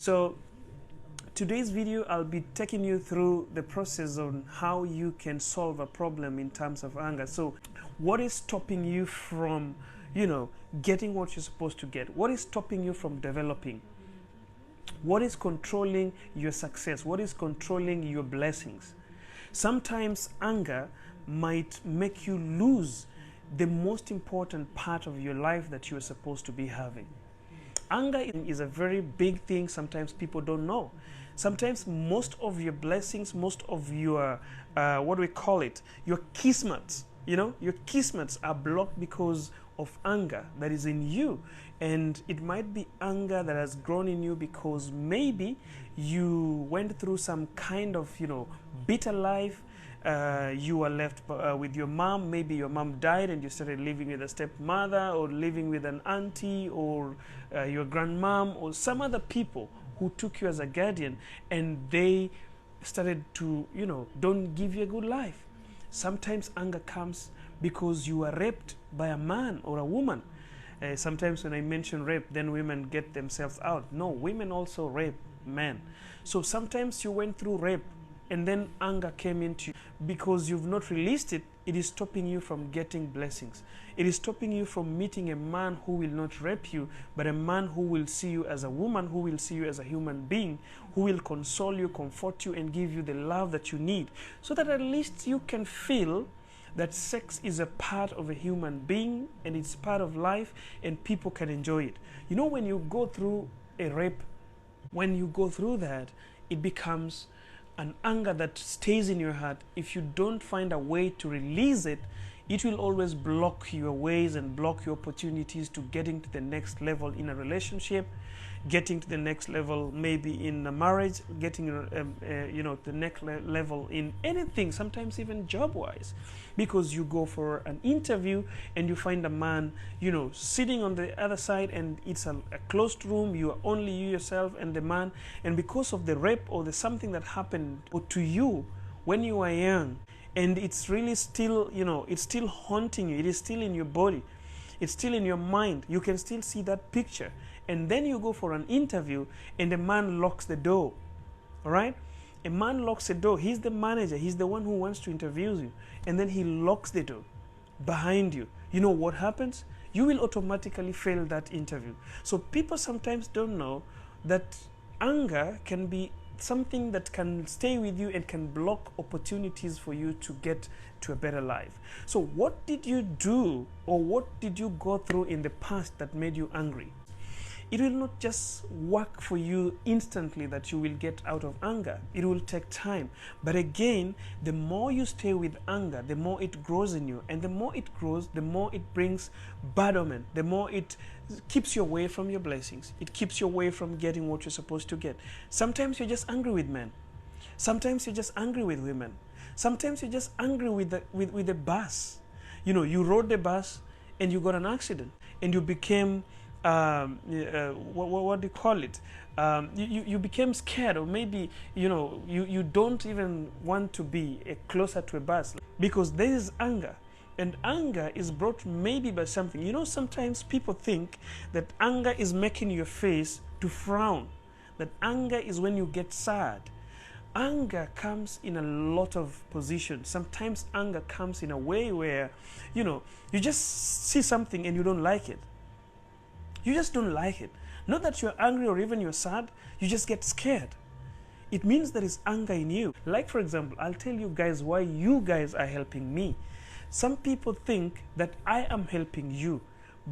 So today's video, I'll be taking you through the process on how you can solve a problem in terms of anger. So what is stopping you from, getting what you're supposed to get? What is stopping you from developing? What is controlling your success? What is controlling your blessings? Sometimes anger might make you lose the most important part of your life that you are supposed to be having. Anger is a very big thing. Sometimes people don't know. Sometimes most of your blessings, most of your, your kismets, your kismets are blocked because of anger that is in you. And it might be anger that has grown in you because maybe you went through some kind of, bitter life. You were left with your mom. Maybe your mom died and you started living with a stepmother, or living with an auntie, or your grandmom, or some other people who took you as a guardian, and they started to, don't give you a good life. Sometimes anger comes because you were raped by a man or a woman. Sometimes when I mention rape, then women get themselves out. No, women also rape men. So sometimes you went through rape, and then anger came into you. Because you've not released it, it is stopping you from getting blessings. It is stopping you from meeting a man who will not rape you, but a man who will see you as a woman, who will see you as a human being, who will console you, comfort you, and give you the love that you need, so that at least you can feel that sex is a part of a human being, and it's part of life, and people can enjoy it. When you go through a rape, when you go through that, it becomes an anger that stays in your heart. If you don't find a way to release it, it will always block your ways and block your opportunities to getting to the next level in a relationship, getting to the next level maybe in a marriage, getting the next level in anything, sometimes even job-wise. Because you go for an interview and you find a man, sitting on the other side, and it's a closed room, you are only you yourself and the man, and because of the rape or the something that happened to you when you were young, and it's really still, it's still haunting you, it is still in your body, it's still in your mind, you can still see that picture. And then you go for an interview and the man locks the door. All right? A man locks the door. He's the manager. He's the one who wants to interview you. And then he locks the door behind you. You know what happens? You will automatically fail that interview. So people sometimes don't know that anger can be something that can stay with you and can block opportunities for you to get to a better life. So what did you do, or what did you go through in the past that made you angry? It will not just work for you instantly that you will get out of anger. It will take time. But again, the more you stay with anger, the more it grows in you. And the more it grows, the more it brings bad omen. The more it keeps you away from your blessings. It keeps you away from getting what you're supposed to get. Sometimes you're just angry with men. Sometimes you're just angry with women. Sometimes you're just angry with the bus. You rode the bus and you got an accident and you became what do you call it? You became scared, or maybe you don't even want to be closer to a bus because there is anger, and anger is brought maybe by something. Sometimes people think that anger is making your face to frown, that anger is when you get sad. Anger comes in a lot of positions. Sometimes anger comes in a way where you just see something and you don't like it. You just don't like it. Not that you're angry or even you're sad, you just get scared. It means there is anger in you. Like, for example, I'll tell you guys why you guys are helping me. Some people think that I am helping you,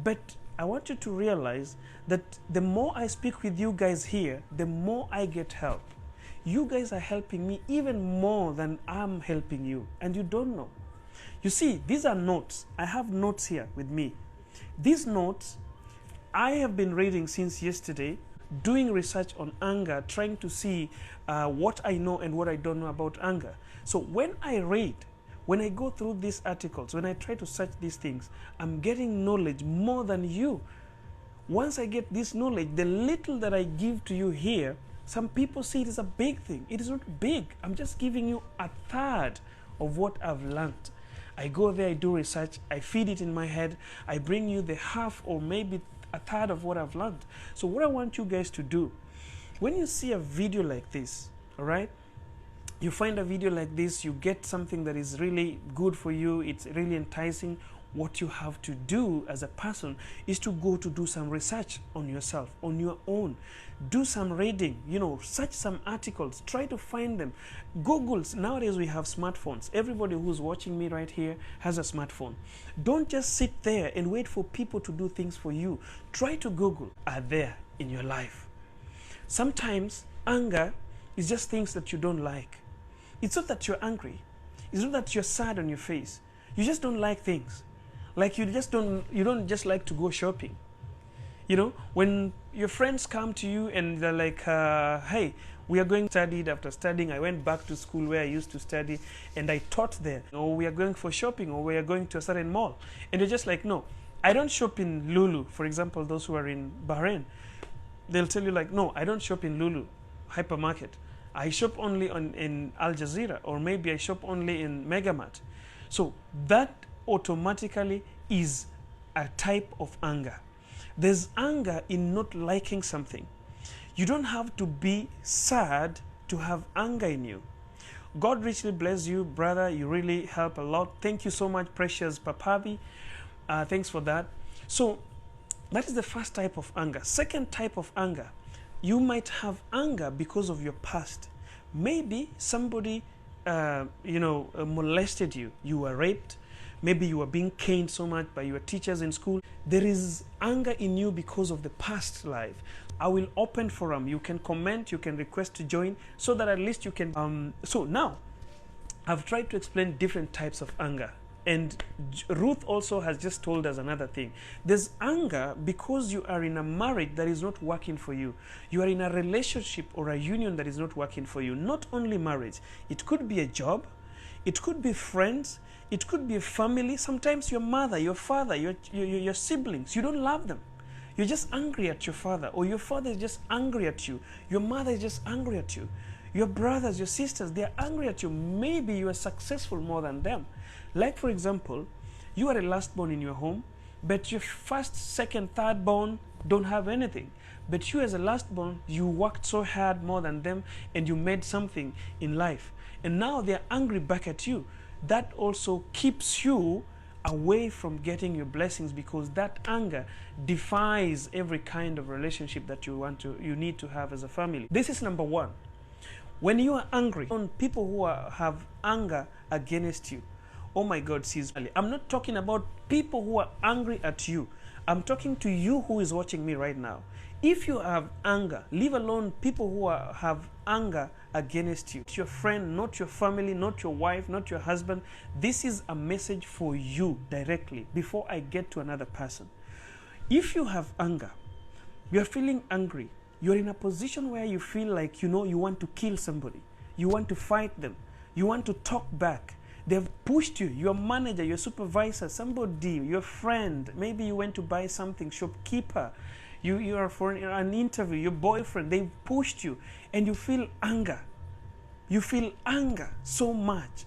but I want you to realize that the more I speak with you guys here, the more I get help. You guys are helping me even more than I'm helping you, and you don't know. You see, these are notes. I have notes here with me. These notes I have been reading since yesterday, doing research on anger, trying to see what I know and what I don't know about anger. So when I read, when I go through these articles, when I try to search these things, I'm getting knowledge more than you. Once I get this knowledge, the little that I give to you here, some people see it as a big thing. It is not big. I'm just giving you a third of what I've learned. I go there, I do research, I feed it in my head, I bring you the half or maybe a third of what I've learned. So what I want you guys to do When you see a video like this, all right, you find a video like this, you get something that is really good for you, it's really enticing. What you have to do as a person is to go to do some research on yourself, on your own. Do some reading, search some articles, try to find them. Google. Nowadays we have smartphones. Everybody who's watching me right here has a smartphone. Don't just sit there and wait for people to do things for you. Try to Google. Are there in your life? Sometimes anger is just things that you don't like. It's not that you're angry. It's not that you're sad on your face. You just don't like things. Like you don't just like to go shopping. When your friends come to you and they're like, hey, we are going to study. After studying, I went back to school where I used to study and I taught there. Or we are going for shopping, or we are going to a certain mall. And you're just like, no, I don't shop in Lulu. For example, those who are in Bahrain, they'll tell you like, no, I don't shop in Lulu hypermarket. I shop only in Al Jazeera, or maybe I shop only in Megamart. So that automatically is a type of anger. There's anger in not liking something. You don't have to be sad to have anger in you. God richly bless you, brother. You really help a lot. Thank you so much, precious Papabi. Thanks for that. So that is the first type of anger. Second type of anger, you might have anger because of your past. Maybe somebody molested you. You were raped. Maybe you were being caned so much by your teachers in school. There is anger in you because of the past life. I will open forum. You can comment, you can request to join, so that at least you can. So now, I've tried to explain different types of anger. And Ruth also has just told us another thing. There's anger because you are in a marriage that is not working for you. You are in a relationship or a union that is not working for you. Not only marriage. It could be a job. It could be friends. It could be a family. Sometimes your mother, your father, your siblings, you don't love them. You're just angry at your father, or your father is just angry at you. Your mother is just angry at you. Your brothers, your sisters, they're angry at you. Maybe you are successful more than them. Like for example, you are a last born in your home, but your first, second, third born don't have anything. But you as a last born, you worked so hard more than them and you made something in life. And now they're angry back at you. That also keeps you away from getting your blessings, because that anger defies every kind of relationship that you need to have as a family. This is number one. When you are angry, on people who have anger against you, oh my God, I'm not talking about people who are angry at you. I'm talking to you who is watching me right now. If you have anger, leave alone people who have anger against you. Not your friend, not your family, not your wife, not your husband. This is a message for you directly before I get to another person. If you have anger, you're feeling angry, you're in a position where you feel like, you want to kill somebody. You want to fight them. You want to talk back. They've pushed you, your manager, your supervisor, somebody, your friend. Maybe you went to buy something, shopkeeper. You are for an interview, your boyfriend, they pushed you and you feel anger. You feel anger so much.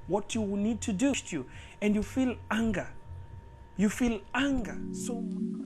What you need to do, and you feel anger. You feel anger so much.